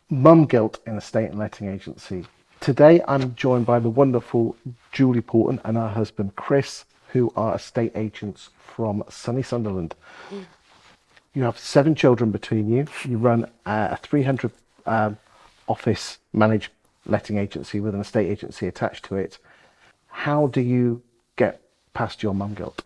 Mum Guilt in Estate and Letting Agency. Today I'm joined by the wonderful Juli Poulton and her husband Chris, who are estate agents from sunny Sunderland. You have 7 children between you. You run a 300 office managed letting agency with an estate agency attached to it. How do you get past your mum guilt?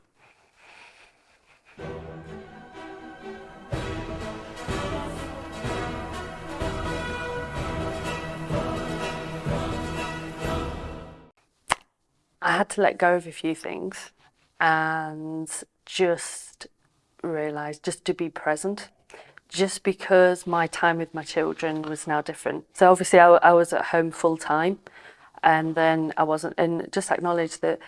I had to let go of a few things and just realise just to be present, just because my time with my children was now different. So obviously I was at home full time, and then I wasn't, and just acknowledge that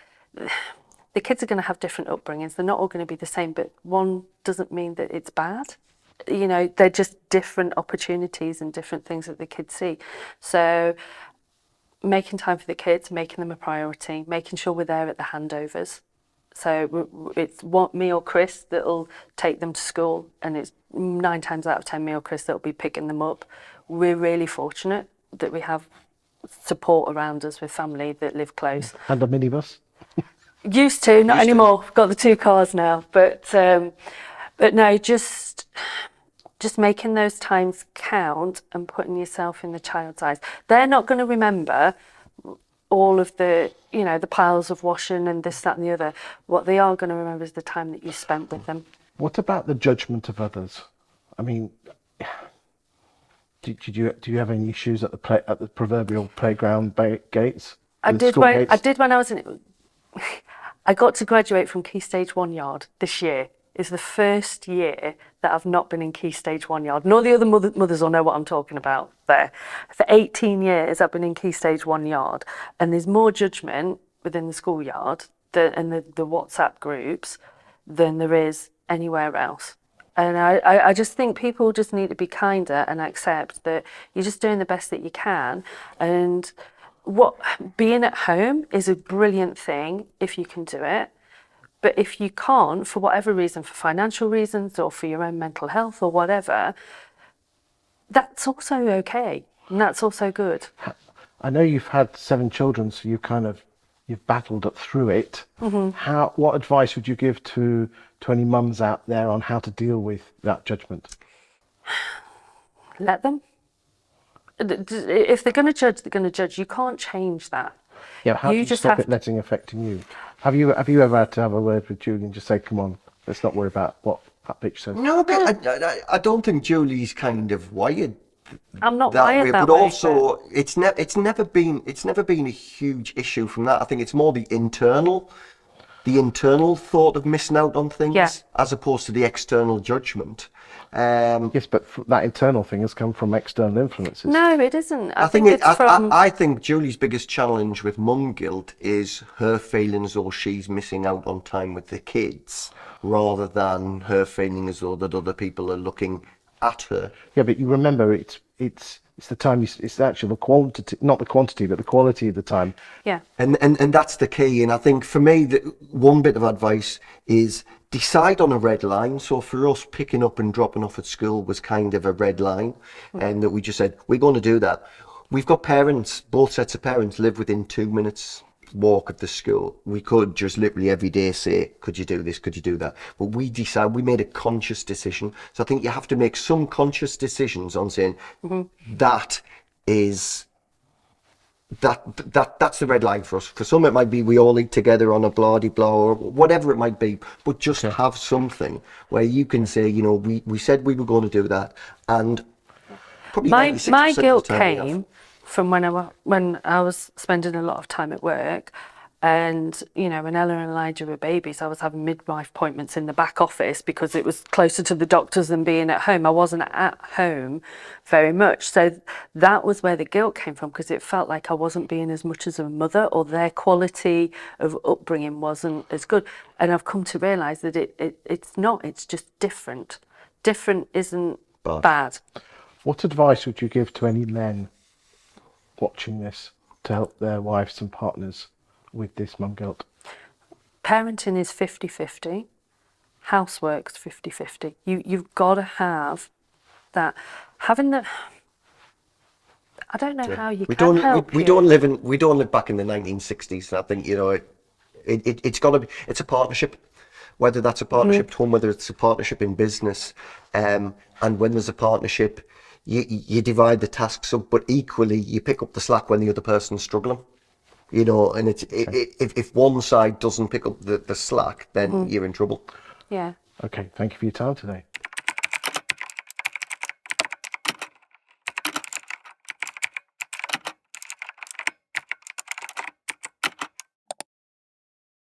the kids are going to have different upbringings. They're not all going to be the same, but one doesn't mean that it's bad. You know, they're just different opportunities and different things that the kids see. So making time for the kids, making them a priority, making sure we're there at the handovers. So it's me or Chris that'll take them to school, and it's 9 times out of 10 me or Chris that'll be picking them up. We're really fortunate that we have support around us with family that live close. And a minibus? Used to, not anymore. We've got the 2 cars now, but no, just making those times count and putting yourself in the child's eyes. They're not going to remember all of the, you know, the piles of washing and this, that and the other. What they are going to remember is the time that you spent with them. What about the judgment of others? I mean, do you have any issues at the proverbial playground gates? I did when I was in. I got to graduate from Key Stage 1 yard this year. Is the first year that I've not been in Key Stage 1 yard. Nor the other mothers will know what I'm talking about there. For 18 years I've been in Key Stage 1 yard, and there's more judgment within the schoolyard and the WhatsApp groups than there is anywhere else. And I just think people just need to be kinder and accept that you're just doing the best that you can. And being at home is a brilliant thing if you can do it. But if you can't, for whatever reason, for financial reasons or for your own mental health or whatever, that's also okay. And that's also good. I know you've had 7 children, so you've battled it through it. Mm-hmm. What advice would you give to any mums out there on how to deal with that judgment? Let them. If they're going to judge, they're going to judge. You can't change that. Yeah, how do you stop it letting affecting you? Have you ever had to have a word with Julie and just say, come on, let's not worry about what that bitch says? No, but I don't think Julie's kind of wired. I'm not wired that way. But way, also, it's never been a huge issue from that. I think it's more the internal thought of missing out on things, as opposed to the external judgment. Yes, but that internal thing has come from external influences. No, it isn't. I think Julie's biggest challenge with mum guilt is her feeling as though she's missing out on time with the kids, rather than her feeling as though that other people are looking at her. Yeah, but you remember it's the time. It's actually the quantity, not the quantity, but the quality of the time. Yeah. And that's the key. And I think for me, one bit of advice is decide on a red line. So for us, picking up and dropping off at school was kind of a red line, and that we just said, we're going to do that. We've got parents, both sets of parents live within 2 minutes walk of the school. We could just literally every day say, could you do this, could you do that? But we made a conscious decision. So I think you have to make some conscious decisions on saying, that's the red line for us. For some it might be we all eat together on a blah-de-blah or whatever it might be, but just have something where you can say, you know, we said we were going to do that. And probably my guilt came from when I was spending a lot of time at work, and you know, when Ella and Elijah were babies, I was having midwife appointments in the back office because it was closer to the doctors than being at home. I wasn't at home very much, so that was where the guilt came from, because it felt like I wasn't being as much as a mother, or their quality of upbringing wasn't as good. And I've come to realise that it's not. It's just different. Different isn't bad. What advice would you give to any men watching this to help their wives and partners with this mum guilt? Parenting is 50-50. Housework's 50-50. You've got to have that. I don't know how you We can don't help we you. don't live back in the 1960s. I think, you know, it's got to be, it's a partnership, whether that's a partnership at home, whether it's a partnership in business, and when there's a partnership, you divide the tasks up, but equally you pick up the slack when the other person's struggling, you know. And if one side doesn't pick up the slack, then you're in trouble. Yeah. Okay, thank you for your time today.